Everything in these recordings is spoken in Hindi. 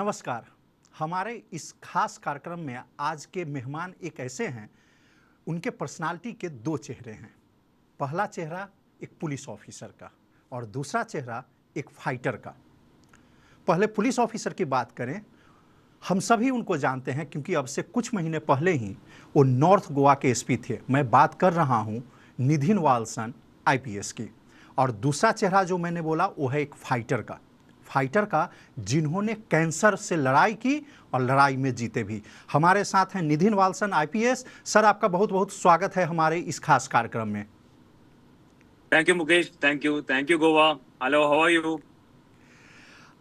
नमस्कार। हमारे इस खास कार्यक्रम में आज के मेहमान एक ऐसे हैं, उनके पर्सनालिटी के दो चेहरे हैं। पहला चेहरा एक पुलिस ऑफिसर का और दूसरा चेहरा एक फाइटर का। पहले पुलिस ऑफिसर की बात करें, हम सभी उनको जानते हैं क्योंकि अब से कुछ महीने पहले ही वो नॉर्थ गोवा के एसपी थे। मैं बात कर रहा हूँ निधिन वालसन आईपीएस की। और दूसरा चेहरा जो मैंने बोला वो है एक फाइटर का जिन्होंने कैंसर से लड़ाई की और लड़ाई में जीते भी। हमारे साथ हैं निधिन वालसन आईपीएस। सर, आपका बहुत बहुत स्वागत है हमारे इस खास कार्यक्रम में। Thank you Mukesh, thank you Goa. Hello, how are you?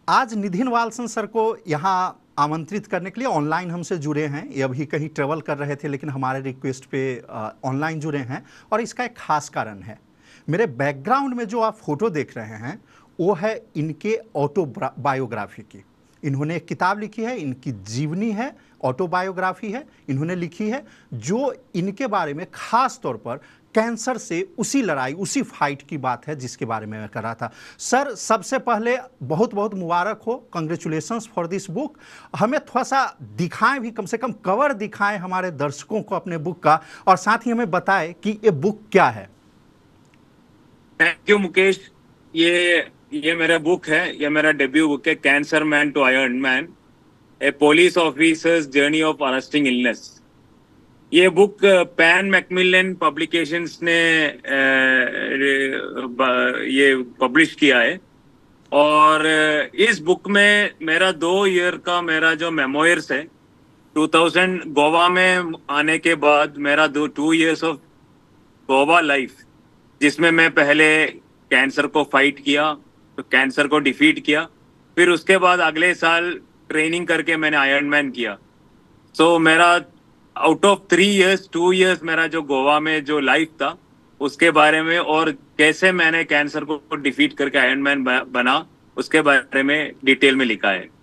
आज निधिन वालसन सर को यहाँ आमंत्रित करने के लिए ऑनलाइन हमसे जुड़े हैं। ये अभी कहीं ट्रेवल कर रहे थे लेकिन हमारे रिक्वेस्ट पे ऑनलाइन जुड़े हैं और इसका एक खास कारण है। मेरे बैकग्राउंड में जो आप फोटो देख रहे हैं वो है इनके ऑटोबायोग्राफी की। इन्होंने एक किताब लिखी है, इनकी जीवनी है, ऑटोबायोग्राफी है, इन्होंने लिखी है जो इनके बारे में खास तौर पर कैंसर से उसी लड़ाई, उसी फाइट की बात है जिसके बारे में मैं कर रहा था। सर, सबसे पहले बहुत बहुत मुबारक हो, कंग्रेचुलेशंस फॉर दिस बुक। हमें थोड़ा सा दिखाएं भी, कम से कम कवर दिखाएं हमारे दर्शकों को अपने बुक का, और साथ ही हमें बताएं कि ये बुक क्या है। Thank you Mukesh. ये मेरा बुक है, ये मेरा डेब्यू बुक है, cancer man to iron man, a police officer's journey of arresting illness. ये बुक पैन मैकमिलन पब्लिकेशंस ने ये पब्लिश किया है। और इस बुक में मेरा 2 ईयर का मेरा जो मेमोयर्स है, 2000 गोवा में आने के बाद मेरा 2 years ऑफ गोवा लाइफ, जिसमें मैं पहले कैंसर को फाइट किया, तो कैंसर को डिफीट किया, फिर उसके बाद अगले साल ट्रेनिंग करके मैंने आयरन मैन किया। सो मेरा आउट ऑफ 3 years 2 years मेरा जो गोवा में जो लाइफ था उसके बारे में, और कैसे मैंने कैंसर को डिफीट करके आयरन मैन बना, उसके बारे में डिटेल में लिखा है।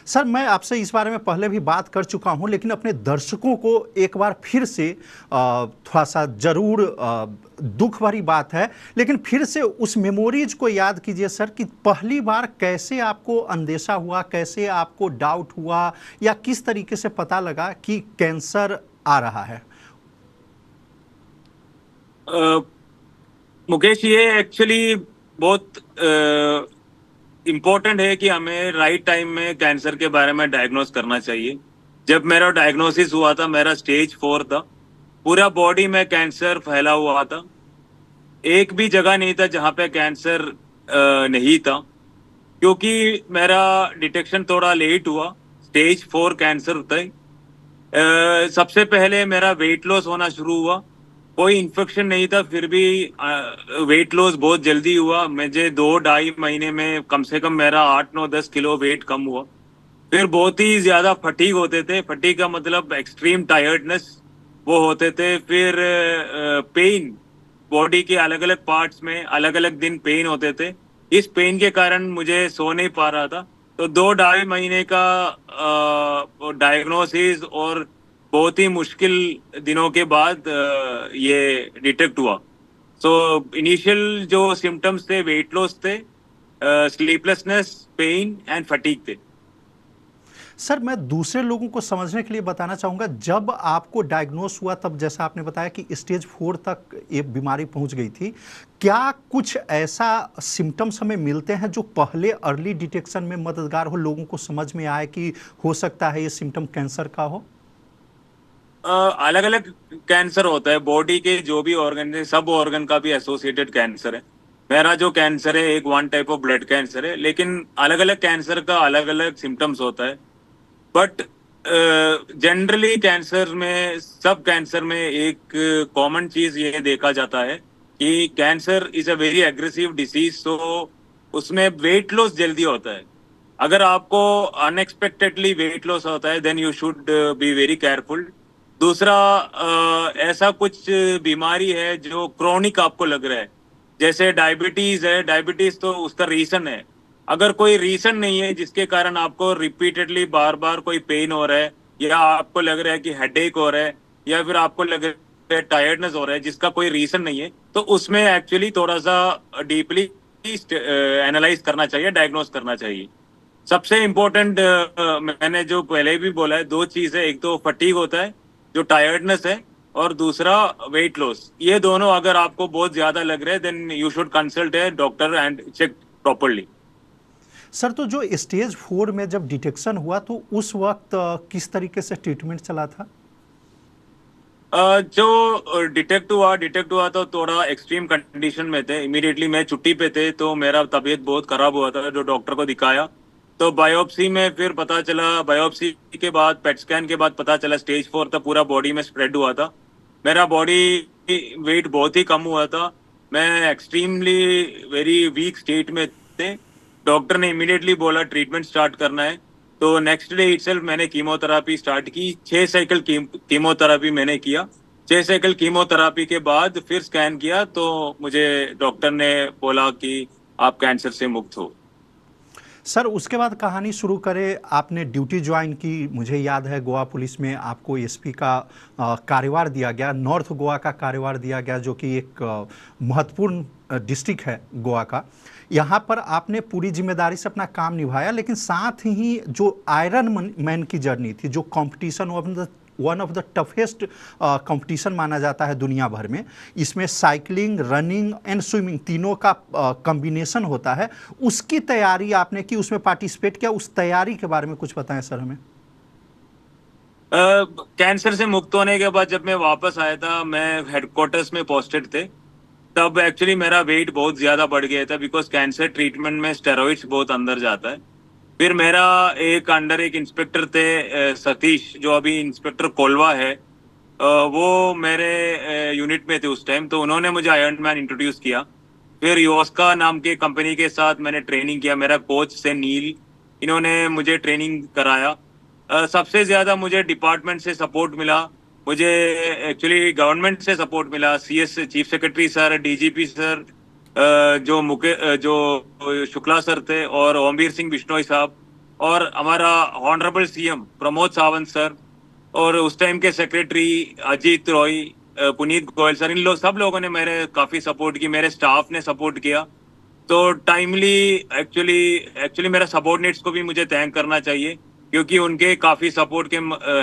सर, मैं आपसे इस बारे में पहले भी बात कर चुका हूं लेकिन अपने दर्शकों को एक बार फिर से थोड़ा सा जरूर दुख भरी बात है, लेकिन फिर से उस मेमोरीज को याद कीजिए सर कि पहली बार कैसे आपको अंदेशा हुआ, कैसे आपको डाउट हुआ या किस तरीके से पता लगा कि कैंसर आ रहा है। मुकेश, ये एक्चुअली बहुत इम्पोर्टेंट है कि हमें राइट टाइम में कैंसर के बारे में डायग्नोस करना चाहिए। जब मेरा डायग्नोसिस हुआ था, मेरा स्टेज 4 था, पूरा बॉडी में कैंसर फैला हुआ था, एक भी जगह नहीं था जहां पे कैंसर नहीं था, क्योंकि मेरा डिटेक्शन थोड़ा लेट हुआ। स्टेज 4 कैंसर था। सबसे पहले मेरा वेट लॉस होना शुरू हुआ, कोई इन्फेक्शन नहीं था, फिर भी वेट लॉस बहुत जल्दी हुआ। मुझे 2-2.5 महीने में कम से कम मेरा 8-9-10 किलो वेट कम हुआ। फिर बहुत ही ज्यादा फटीग होते थे, फटीग का मतलब एक्सट्रीम टायर्डनेस वो होते थे। फिर पेन, बॉडी के अलग अलग पार्ट्स में अलग अलग दिन पेन होते थे। इस पेन के कारण मुझे सो नहीं पा रहा था। तो 2-2.5 महीने का डायग्नोसिस और बहुत ही मुश्किल दिनों के बाद ये डिटेक्ट हुआ। सो इनिशियल जो सिम्टम्स थे, वेट लॉस थे, स्लीपलेसनेस, पेन एंड फटीग थे। सर, मैं दूसरे लोगों को समझने के लिए बताना चाहूँगा, जब आपको डायग्नोस हुआ तब जैसा आपने बताया कि स्टेज 4 तक ये बीमारी पहुँच गई थी, क्या कुछ ऐसा सिम्टम्स हमें मिलते हैं जो पहले अर्ली डिटेक्शन में मददगार हो, लोगों को समझ में आए कि हो सकता है ये सिम्टम कैंसर का हो? अलग अलग कैंसर होता है, बॉडी के जो भी ऑर्गन है, सब ऑर्गन का भी एसोसिएटेड कैंसर है। मेरा जो कैंसर है एक 1 टाइप ऑफ ब्लड कैंसर है, लेकिन अलग अलग कैंसर का अलग अलग सिम्टम्स होता है। बट जनरली कैंसर में, सब कैंसर में एक कॉमन चीज ये देखा जाता है कि cancer is a very aggressive disease, तो उसमें वेट लॉस जल्दी होता है। अगर आपको अनएक्सपेक्टेडली वेट लॉस होता है, then you should be very careful. दूसरा, ऐसा कुछ बीमारी है जो क्रोनिक आपको लग रहा है, जैसे डायबिटीज है। डायबिटीज तो उसका रीजन है। अगर कोई रीजन नहीं है जिसके कारण आपको रिपीटेडली बार बार कोई पेन हो रहा है, या आपको लग रहा है कि हेडेक हो रहा है, या फिर आपको लग रहा है टायर्डनेस हो रहा है, जिसका कोई रीजन नहीं है, तो उसमें एक्चुअली थोड़ा सा डीपली एनालाइज करना चाहिए, डायग्नोस करना चाहिए। सबसे इम्पोर्टेंट मैंने जो पहले भी बोला है, दो चीज है, एक तो फटीग होता है, जो टायर्डनेस है, और दूसरा वेट लॉस। ये दोनों अगर आपको बहुत ज्यादा लग रहे हैं, then you should consult a doctor and check properly. Sir तो जो स्टेज 4 में जब डिटेक्शन हुआ तो उस वक्त किस तरीके से ट्रीटमेंट चला था? जो डिटेक्ट हुआ तो थोड़ा एक्सट्रीम कंडीशन में थे। इमीडिएटली मैं छुट्टी पे थे, तो मेरा तबीयत बहुत खराब हुआ था, जो डॉक्टर को दिखाया। तो बायोप्सी में फिर पता चला, बायोप्सी के बाद पेट स्कैन के बाद पता चला स्टेज 4 था, पूरा बॉडी में स्प्रेड हुआ था। मेरा बॉडी वेट बहुत ही कम हुआ था, मैं एक्सट्रीमली वेरी वीक स्टेट में थे। डॉक्टर ने इमीडिएटली बोला ट्रीटमेंट स्टार्ट करना है। तो नेक्स्ट डे इटसेल्फ मैंने कीमोथेरापी स्टार्ट की। 6 साइकिल कीमोथेरापी मैंने किया। 6 साइकिल कीमोथेरापी के बाद फिर स्कैन किया, तो मुझे डॉक्टर ने बोला कि आप कैंसर से मुक्त हो। सर उसके बाद कहानी शुरू करें, आपने ड्यूटी ज्वाइन की। मुझे याद है गोवा पुलिस में आपको एसपी का कार्यभार दिया गया, नॉर्थ गोवा का कार्यभार दिया गया, जो कि एक महत्वपूर्ण डिस्ट्रिक्ट है गोवा का। यहाँ पर आपने पूरी जिम्मेदारी से अपना काम निभाया, लेकिन साथ ही जो आयरन मैन की जर्नी थी, जो competition one of the toughest competition माना जाता है दुनिया भर में, इसमें साइकिलिंग, रनिंग एंड स्विमिंग तीनों का कॉम्बिनेशन होता है, उसकी तैयारी आपने की, उसमें पार्टिसिपेट किया। उस तैयारी के बारे में कुछ बताएं सर हमें। कैंसर से मुक्त होने के बाद जब मैं वापस आया था, मैं हेडक्वार्टर्स में पोस्टेड थे, तब एक्चुअली मेरा वेट बहुत ज्यादा बढ़ गया था, बिकॉज कैंसर ट्रीटमेंट में स्टेरॉइड्स बहुत अंदर जाता है। फिर मेरा अंडर एक इंस्पेक्टर थे, सतीश, जो अभी इंस्पेक्टर कोलवा है, वो मेरे यूनिट में थे उस टाइम, तो उन्होंने मुझे आयरन मैन इंट्रोड्यूस किया। फिर योस्का नाम के कंपनी के साथ मैंने ट्रेनिंग किया, मेरा कोच से नील, इन्होंने मुझे ट्रेनिंग कराया। सबसे ज्यादा मुझे डिपार्टमेंट से सपोर्ट मिला, मुझे एक्चुअली गवर्नमेंट से सपोर्ट मिला। CS chief secretary sir, DGP sir, जो शुक्ला सर थे, और ओमवीर सिंह बिश्नोई साहब, और हमारा honourable CM Pramod Sawant sir, और उस टाइम के सेक्रेटरी अजीत रॉय, पुनीत गोयल सर, इन लोग सब लोगों ने मेरे काफी सपोर्ट की, मेरे स्टाफ ने सपोर्ट किया। तो टाइमली एक्चुअली मेरा सबॉर्डिनेट्स को भी मुझे थैंक करना चाहिए, क्योंकि उनके काफी सपोर्ट के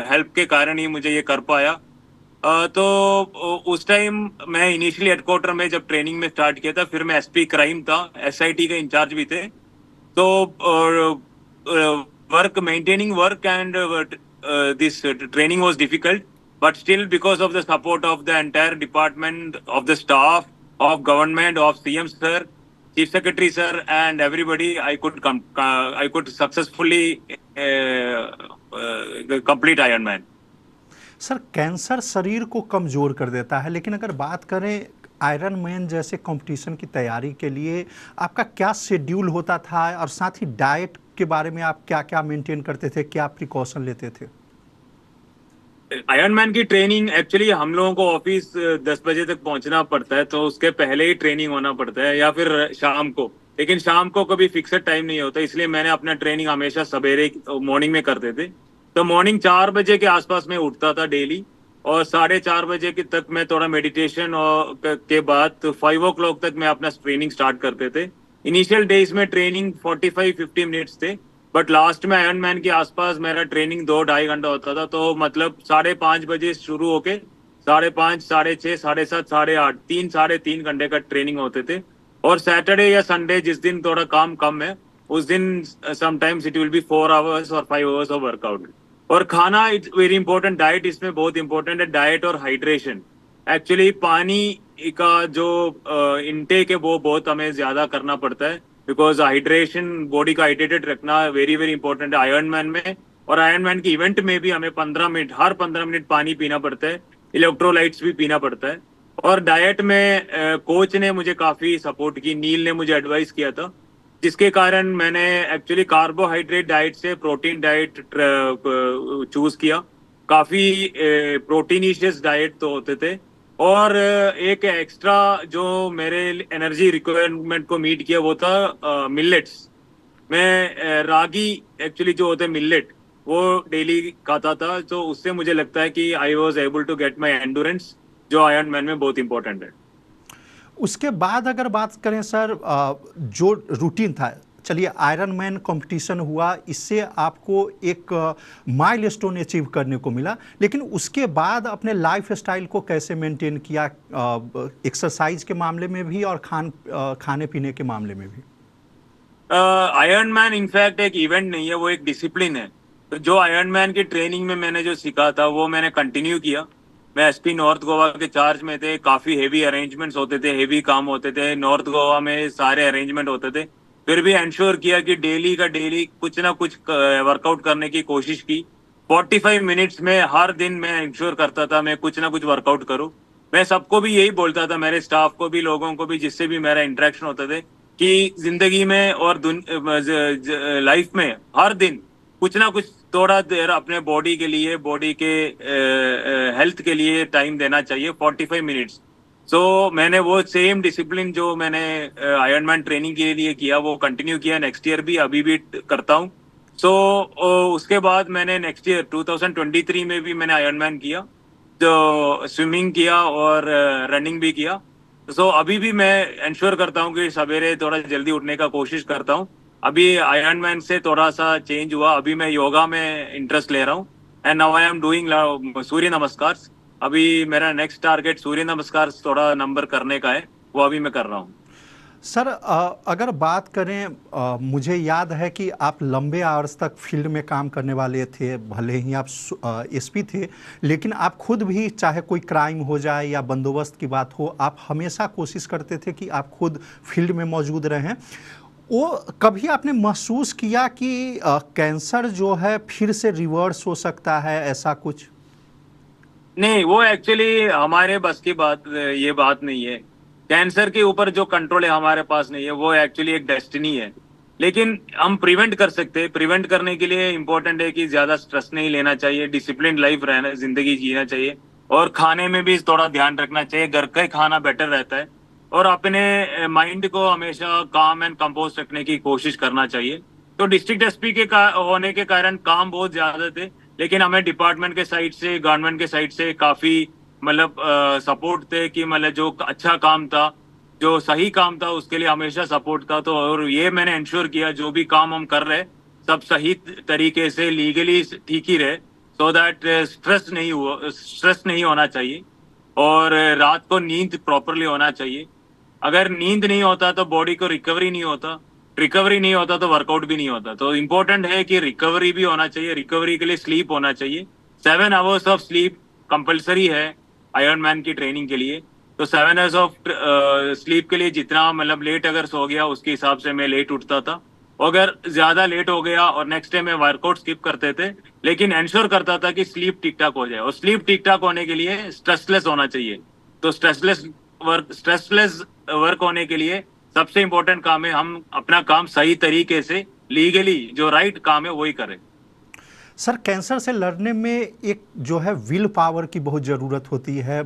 हेल्प के कारण ही मुझे ये कर पाया। तो उस टाइम मैं इनिशियली हेडक्वार्टर में जब ट्रेनिंग में स्टार्ट किया था, फिर मैं एसपी क्राइम था, एसआईटी के इंचार्ज भी थे। तो work maintaining work and this training was difficult, but still because of the support of the entire department, of the staff, of government, of CM sir, chief secretary sir, and everybody, I could successfully complete Ironman. Sir cancer शरीर को कमज़ोर कर देता है, लेकिन अगर बात करें आयरन मैन जैसे कंपटीशन की तैयारी के लिए आपका क्या शेड्यूल होता था, और साथ ही डाइट के बारे में आप क्या क्या मेंटेन करते थे, क्या प्रिकॉशन लेते थे? आयरन मैन की ट्रेनिंग एक्चुअली हम लोगों को ऑफिस 10 बजे तक पहुंचना पड़ता है, तो उसके पहले ही ट्रेनिंग होना पड़ता है, या फिर शाम को। लेकिन शाम को कभी फिक्सड टाइम नहीं होता, इसलिए मैंने अपना ट्रेनिंग हमेशा सवेरे मॉर्निंग में करते थे। तो मॉर्निंग 4 बजे के आसपास में उठता था डेली, और 4:30 बजे के तक मैं थोड़ा मेडिटेशन और के बाद 5 o'clock तक मैं अपना ट्रेनिंग स्टार्ट करते थे। इनिशियल डेज में ट्रेनिंग 45-50 मिनट्स थे, बट लास्ट में आयरन मैन के आसपास मेरा ट्रेनिंग 2-2.5 घंटा होता था। तो मतलब 5:30 बजे शुरू होके 5:30, 6:30, 7:30, 8:30, 3-3.5 घंटे का ट्रेनिंग होते थे। और सैटरडे या संडे जिस दिन थोड़ा काम कम है, उस दिन sometimes it will be 4 hours और 5 hours ऑफ वर्कआउट। और खाना, इट्स वेरी इंपॉर्टेंट, डाइट इसमें बहुत इंपॉर्टेंट है, डाइट और हाइड्रेशन। एक्चुअली पानी का जो इनटेक है वो बहुत हमें ज्यादा करना पड़ता है, बिकॉज हाइड्रेशन, बॉडी का हाइड्रेटेड रखना वेरी वेरी इंपॉर्टेंट है आयरन मैन में। और आयरन मैन की इवेंट में भी हमें 15 मिनट, हर 15 मिनट पानी पीना पड़ता है, इलेक्ट्रोलाइट्स भी पीना पड़ता है। और डाइट में कोच ने मुझे काफी सपोर्ट की, नील ने मुझे एडवाइस किया था, जिसके कारण मैंने एक्चुअली कार्बोहाइड्रेट डाइट से प्रोटीन डाइट चूज किया। काफी प्रोटीनिशियस डाइट तो होते थे, और एक एक्स्ट्रा जो मेरे एनर्जी रिक्वायरमेंट को मीट किया वो था मिलेट्स। मैं रागी, एक्चुअली जो होते हैं मिलेट, वो डेली खाता था, तो उससे मुझे लगता है कि I was able to get my endurance, जो आयरन मैन में बहुत इंपॉर्टेंट है। उसके बाद अगर बात करें सर, जो रूटीन था चलिए आयरन मैन कॉम्पिटिशन हुआ, इससे आपको एक माइलस्टोन अचीव करने को मिला, लेकिन उसके बाद अपने लाइफ स्टाइल को कैसे मेंटेन किया, एक्सरसाइज के मामले में भी और खाने पीने के मामले में भी? आयरन मैन इनफैक्ट एक इवेंट नहीं है, वो एक डिसिप्लिन है। तो जो आयरन मैन की ट्रेनिंग में मैंने जो सीखा था वो मैंने कंटिन्यू किया। मैं एसपी नॉर्थ गोवा के चार्ज में थे, काफी हेवी अरेंजमेंट्स होते थे, हेवी काम होते थे, नॉर्थ गोवा में सारे अरेंजमेंट होते थे। फिर भी इंश्योर किया कि डेली का डेली कुछ ना कुछ वर्कआउट करने की कोशिश की। 45 मिनट्स में हर दिन मैं इंश्योर करता था मैं कुछ ना कुछ वर्कआउट करूँ। मैं सबको भी यही बोलता था, मेरे स्टाफ को भी, लोगों को भी जिससे भी मेरा इंटरेक्शन होते थे, कि जिंदगी में और लाइफ में हर दिन कुछ ना कुछ थोड़ा देर अपने बॉडी के लिए, बॉडी के हेल्थ के लिए टाइम देना चाहिए, 45 मिनट्स। सो मैंने वो सेम डिसिप्लिन जो मैंने आयरन मैन ट्रेनिंग के लिए किया वो कंटिन्यू किया, नेक्स्ट ईयर भी, अभी भी करता हूँ। सो उसके बाद मैंने नेक्स्ट ईयर 2023 में भी मैंने आयरन मैन किया, तो स्विमिंग किया और रनिंग भी किया। सो अभी भी मैं इंश्योर करता हूँ कि सवेरे थोड़ा जल्दी उठने का कोशिश करता हूँ। अभी आयरन मैन से थोड़ा सा चेंज हुआ, अभी मैं योगा में इंटरेस्ट ले रहा हूँ, and now I am doing surya namaskar. अभी मेरा नेक्स्ट टारगेट सूर्य नमस्कार थोड़ा नंबर करने का है, वो अभी मैं कर रहा हूँ। सर अगर बात करें, मुझे याद है कि आप लंबे आवर्स तक फील्ड में काम करने वाले थे, भले ही आप एसपी थे, लेकिन आप खुद भी, चाहे कोई क्राइम हो जाए या बंदोबस्त की बात हो, आप हमेशा कोशिश करते थे कि आप खुद फील्ड में मौजूद रहें। वो कभी आपने महसूस किया कि कैंसर जो है फिर से रिवर्स हो सकता है, ऐसा कुछ? नहीं, वो एक्चुअली हमारे बस की बात, ये बात नहीं है। कैंसर के ऊपर जो कंट्रोल है हमारे पास नहीं है, वो एक्चुअली एक डेस्टिनी है। लेकिन हम प्रिवेंट कर सकते हैं। प्रिवेंट करने के लिए इंपॉर्टेंट है कि ज्यादा स्ट्रेस नहीं लेना चाहिए, डिसिप्लिन लाइफ रहना, जिंदगी जीना चाहिए, और खाने में भी थोड़ा ध्यान रखना चाहिए। घर का ही खाना बेटर रहता है, और अपने माइंड को हमेशा काम एंड कंपोज रखने की कोशिश करना चाहिए। तो डिस्ट्रिक्ट एसपी के होने के कारण काम बहुत ज्यादा थे, लेकिन हमें डिपार्टमेंट के साइड से, गवर्नमेंट के साइड से काफी मतलब सपोर्ट थे, कि मतलब जो अच्छा काम था, जो सही काम था, उसके लिए हमेशा सपोर्ट था। तो और ये मैंने इंश्योर किया जो भी काम हम कर रहे सब सही तरीके से, लीगली ठीक ही रहे, सो दैट स्ट्रेस नहीं होना चाहिए, और रात को नींद प्रॉपरली होना चाहिए। अगर नींद नहीं होता तो बॉडी को रिकवरी नहीं होता, रिकवरी नहीं होता तो वर्कआउट भी नहीं होता। तो इम्पोर्टेंट है कि रिकवरी भी होना चाहिए, रिकवरी के लिए स्लीप होना चाहिए। 7 आवर्स ऑफ स्लीप कंपलसरी है आयरन मैन की ट्रेनिंग के लिए। तो 7 आवर्स ऑफ स्लीप के लिए जितना मतलब लेट अगर सो गया उसके हिसाब से मैं लेट उठता था। अगर ज्यादा लेट हो गया और नेक्स्ट डे में वर्कआउट स्किप करते थे, लेकिन इंश्योर करता था कि स्लीप ठीक ठाक हो जाए। और स्लीप ठीक ठाक होने के लिए स्ट्रेसलेस होना चाहिए। तो स्ट्रेसलेस वर्क होने के लिए सबसे इंपॉर्टेंट काम है हम अपना काम सही तरीके से, लीगली जो राइट काम है वही करें। सर, कैंसर से लड़ने में एक जो है विल पावर की बहुत ज़रूरत होती है,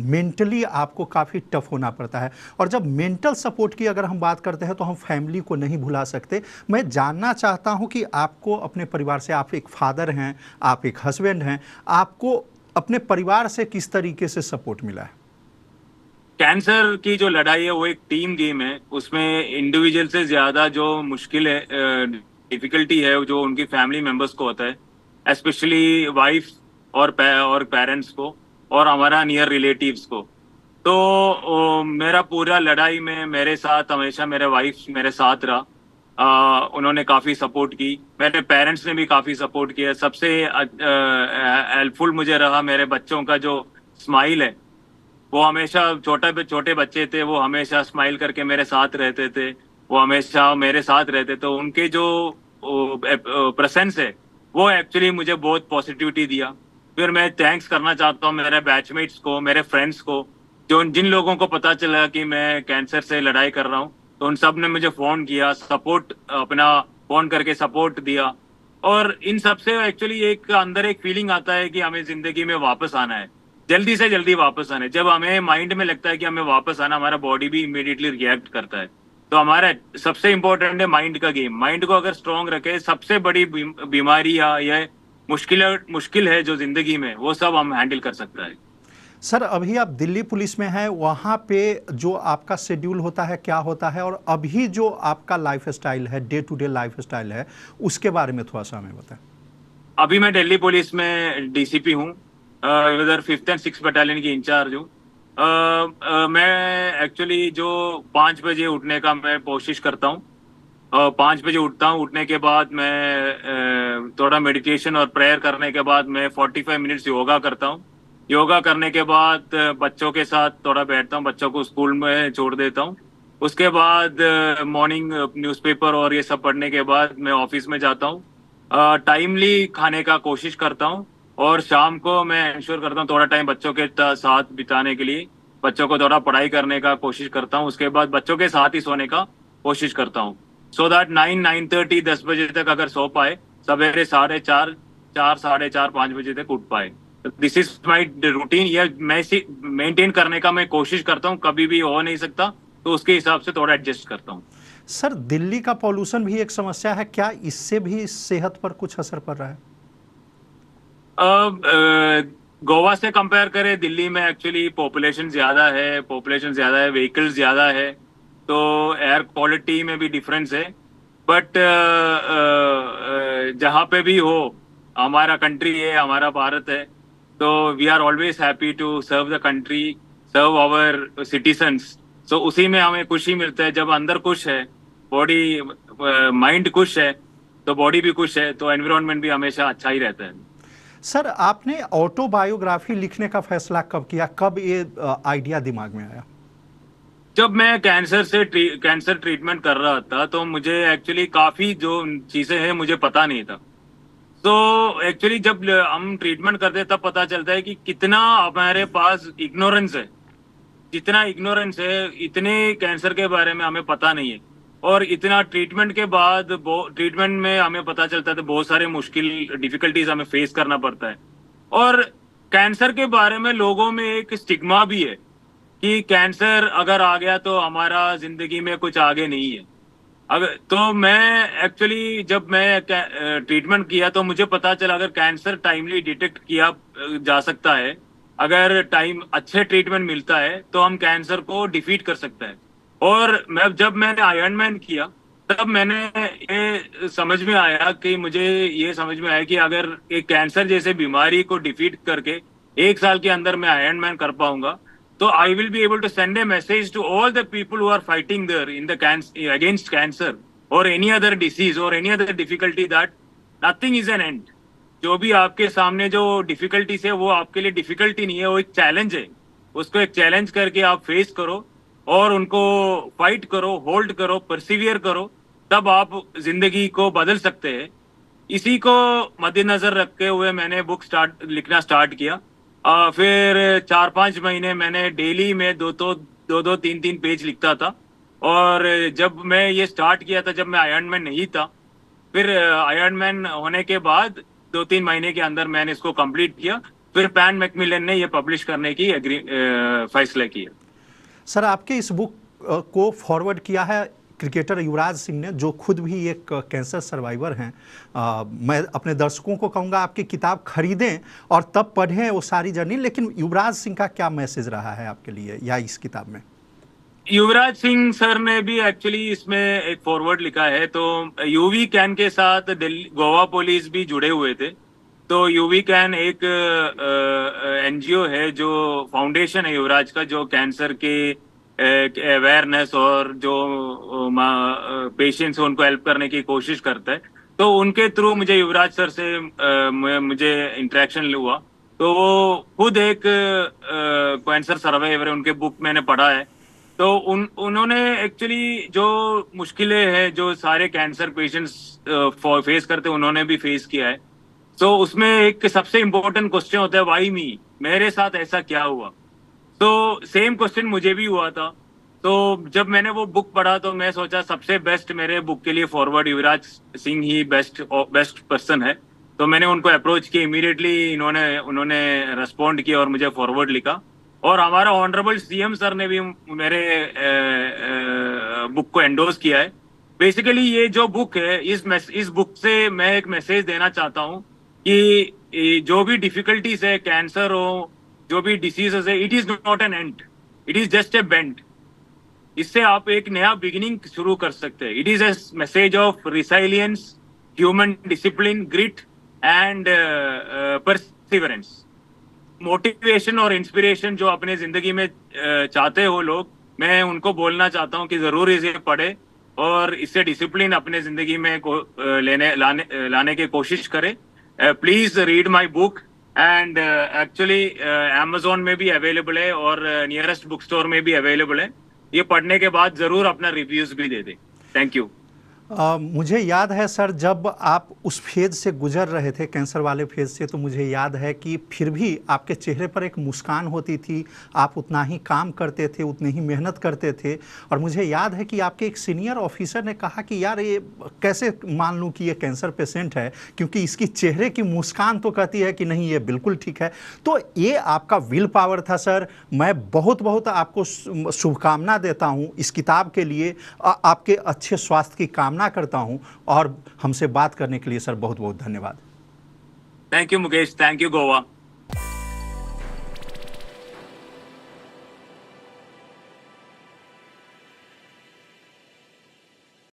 मेंटली आपको काफ़ी टफ होना पड़ता है। और जब मेंटल सपोर्ट की अगर हम बात करते हैं तो हम फैमिली को नहीं भुला सकते। मैं जानना चाहता हूं कि आपको अपने परिवार से, आप एक फादर हैं, आप एक हस्बैंड हैं, आपको अपने परिवार से किस तरीके से सपोर्ट मिला है? कैंसर की जो लड़ाई है वो एक टीम गेम है। उसमें इंडिविजुअल से ज्यादा जो मुश्किल है, डिफिकल्टी है, जो उनकी फैमिली मेंबर्स को होता है, स्पेशली वाइफ और पेरेंट्स को, और हमारा नियर रिलेटिव्स को। तो मेरा पूरा लड़ाई में मेरे साथ हमेशा मेरे वाइफ मेरे साथ रहा। उन्होंने काफी सपोर्ट की, मेरे पेरेंट्स ने भी काफी सपोर्ट किया। सबसे हेल्पफुल मुझे रहा मेरे बच्चों का जो स्माइल है। वो हमेशा, छोटे बच्चे थे, वो हमेशा स्माइल करके मेरे साथ रहते थे, वो हमेशा मेरे साथ रहते। तो उनके जो प्रेजेंस है वो एक्चुअली मुझे बहुत पॉजिटिविटी दिया। फिर मैं थैंक्स करना चाहता हूँ मेरे बैचमेट्स को, मेरे फ्रेंड्स को, जिन लोगों को पता चला कि मैं कैंसर से लड़ाई कर रहा हूँ, तो उन सब ने मुझे फोन किया, सपोर्ट, अपना फोन करके सपोर्ट दिया। और इन सब से एक्चुअली एक अंदर एक फीलिंग आता है कि हमें जिंदगी में वापस आना है, जल्दी से जल्दी वापस आने। जब हमें माइंड में लगता है कि हमें वापस आना, हमारा बॉडी भी इमीडिएटली रिएक्ट करता है। तो हमारा सबसे इंपॉर्टेंट है माइंड का गेम। माइंड को अगर स्ट्रांग रखे, सबसे बड़ी बीमारी या मुश्किल है जो जिंदगी में, वो सब हम हैंडल कर सकता है। सर अभी आप दिल्ली पुलिस में हैं, वहाँ पे जो आपका शेड्यूल होता है क्या होता है, और अभी जो आपका लाइफ स्टाइल है, day to day lifestyle है, उसके बारे में थोड़ा सा हमें बताएं। अभी मैं दिल्ली पुलिस में डीसीपी हूँ, इधर 5th एंड 6th बटालियन की इंचार्ज हूँ। मैं एक्चुअली जो 5 बजे उठने का मैं कोशिश करता हूँ। 5 बजे उठता हूँ। उठने के बाद मैं थोड़ा मेडिटेशन और प्रेयर करने के बाद मैं 45 मिनट्स योगा करता हूँ। योगा करने के बाद बच्चों के साथ थोड़ा बैठता हूँ, बच्चों को स्कूल में छोड़ देता हूँ। उसके बाद मॉर्निंग न्यूज़पेपर और ये सब पढ़ने के बाद मैं ऑफिस में जाता हूँ। टाइमली खाने का कोशिश करता हूँ, और शाम को मैं इंश्योर करता हूँ थोड़ा टाइम बच्चों के साथ बिताने के लिए, बच्चों को थोड़ा पढ़ाई करने का कोशिश करता हूँ। उसके बाद बच्चों के साथ ही सोने का कोशिश करता हूँ, सो दैट 9-9:30 10 बजे तक अगर सो पाए, सवेरे 4:30 4 साढ़े 4 5 बजे तक उठ पाए। This is my routine. ये मैं मेंटेन करने का मैं कोशिश करता हूँ, कभी भी हो नहीं सकता, तो उसके हिसाब से थोड़ा एडजस्ट करता हूँ। सर दिल्ली का पॉल्यूशन भी एक समस्या है, क्या इससे भी सेहत पर कुछ असर पड़ रहा है? गोवा से कंपेयर करें, दिल्ली में एक्चुअली पॉपुलेशन ज्यादा है, व्हीकल्स ज्यादा है, तो एयर क्वालिटी में भी डिफरेंस है। बट जहाँ पे भी हो, हमारा कंट्री है, हमारा भारत है, तो we are always happy to serve the country, serve our citizens. So उसी में हमें खुशी मिलता है। जब अंदर खुश है, बॉडी माइंड खुश है, तो बॉडी भी खुश है, तो एनवायरनमेंट भी हमेशा अच्छा ही रहता है। सर आपने ऑटोबायोग्राफी लिखने का फैसला कब किया, कब ये आइडिया दिमाग में आया? जब मैं कैंसर ट्रीटमेंट कर रहा था, तो मुझे एक्चुअली काफी जो चीजें हैं मुझे पता नहीं था। तो एक्चुअली जब हम ट्रीटमेंट करते हैं तब पता चलता है कि कितना हमारे पास इग्नोरेंस है। जितना इग्नोरेंस है, इतने कैंसर के बारे में हमें पता नहीं है। और इतना ट्रीटमेंट के बाद, ट्रीटमेंट में हमें पता चलता है तो बहुत सारे मुश्किल डिफिकल्टीज हमें फेस करना पड़ता है। और कैंसर के बारे में लोगों में एक स्टिग्मा भी है कि कैंसर अगर आ गया तो हमारा जिंदगी में कुछ आगे नहीं है। अगर तो मैं एक्चुअली जब मैं ट्रीटमेंट किया तो मुझे पता चला अगर कैंसर टाइमली डिटेक्ट किया जा सकता है, अगर टाइम अच्छे ट्रीटमेंट मिलता है, तो हम कैंसर को डिफीट कर सकते हैं। और जब मैंने आयरन मैन किया, तब मैंने ये समझ में आया कि मुझे ये समझ में आया कि अगर एक कैंसर जैसे बीमारी को डिफीट करके 1 साल के अंदर मैं आयरन मैन कर पाऊंगा, तो I will be able to send a message to all the people who are fighting there in the against cancer or any other disease or any other difficulty that nothing is an end. जो भी आपके सामने जो डिफिकल्टीज है, वो आपके लिए डिफिकल्टी नहीं है, वो एक चैलेंज है। उसको एक चैलेंज करके आप फेस करो और उनको फाइट करो, होल्ड करो, परसिवियर करो, तब आप जिंदगी को बदल सकते हैं। इसी को मद्देनजर रखते हुए मैंने बुक लिखना स्टार्ट किया। फिर 4-5 महीने मैंने डेली में दो 3-3 पेज लिखता था। और जब मैं ये स्टार्ट किया था, जब मैं आयरन मैन नहीं था, फिर आयरन मैन होने के बाद 2-3 महीने के अंदर मैंने इसको कंप्लीट किया। फिर पैन मैकमिलन ने ये पब्लिश करने की फैसला किया। सर आपके इस बुक को फॉरवर्ड किया है क्रिकेटर युवराज सिंह ने, जो खुद भी एक कैंसर सर्वाइवर हैं। मैं अपने दर्शकों को कहूँगा आपकी किताब खरीदें और तब पढ़ें वो सारी जर्नी। लेकिन युवराज सिंह का क्या मैसेज रहा है आपके लिए या इस किताब में? युवराज सिंह सर ने भी एक्चुअली इसमें एक फॉरवर्ड लिखा है। तो यूवी कैन के साथ गोवा पुलिस भी जुड़े हुए थे। तो यूवी कैन एक एनजीओ है, जो फाउंडेशन है युवराज का, जो कैंसर के अवेयरनेस और जो पेशेंट्स उनको हेल्प करने की कोशिश करता है। तो उनके थ्रू मुझे युवराज सर से मुझे इंटरेक्शन हुआ। तो वो खुद एक कैंसर सर्वाइवर है, उनके बुक मैंने पढ़ा है। तो उन्होंने एक्चुअली जो मुश्किलें हैं जो सारे कैंसर पेशेंट्स फेस करते हैं, उन्होंने भी फेस किया है। तो उसमें एक सबसे इम्पोर्टेंट क्वेश्चन होता है, व्हाई मी, मेरे साथ ऐसा क्या हुआ। तो सेम क्वेश्चन मुझे भी हुआ था। तो जब मैंने वो बुक पढ़ा तो मैं सोचा सबसे बेस्ट मेरे बुक के लिए फॉरवर्ड युवराज सिंह ही बेस्ट पर्सन है। तो मैंने उनको अप्रोच किया, इमीडिएटली उन्होंने रेस्पॉन्ड किया और मुझे फॉरवर्ड लिखा। और हमारा ऑनरेबल सीएम सर ने भी मेरे बुक को एंडोर्स किया है। बेसिकली ये जो बुक है, इस बुक से मैं एक मैसेज देना चाहता हूँ कि जो भी डिफिकल्टीज है, कैंसर हो जो भी डिसीजेस है, it is not an end, it is just a bend. इससे आप एक नया बिगिनिंग शुरू कर सकते हैं। It is a message of resilience, human discipline, grit and perseverance. Motivation और इंस्पिरेशन जो अपने जिंदगी में चाहते हो लोग, मैं उनको बोलना चाहता हूँ कि जरूर इसे पढ़े और इससे डिसिप्लिन अपने जिंदगी में लाने की कोशिश करें। Please read my book and actually Amazon में भी अवेलेबल है और नियरेस्ट बुक स्टोर में भी अवेलेबल है। ये पढ़ने के बाद जरूर अपना रिव्यूज भी दे दे। Thank you. मुझे याद है सर, जब आप उस फेज से गुजर रहे थे, कैंसर वाले फेज से, तो मुझे याद है कि फिर भी आपके चेहरे पर एक मुस्कान होती थी, आप उतना ही काम करते थे, उतनी ही मेहनत करते थे। और मुझे याद है कि आपके एक सीनियर ऑफिसर ने कहा कि यार ये कैसे मान लूँ कि ये कैंसर पेशेंट है, क्योंकि इसकी चेहरे की मुस्कान तो कहती है कि नहीं ये बिल्कुल ठीक है। तो ये आपका विल पावर था सर। मैं बहुत बहुत आपको शुभकामना देता हूँ इस किताब के लिए, आपके अच्छे स्वास्थ्य की कामना करता हूं। और हमसे बात करने के लिए सर बहुत बहुत धन्यवाद। Thank you Mukesh, thank you Goa.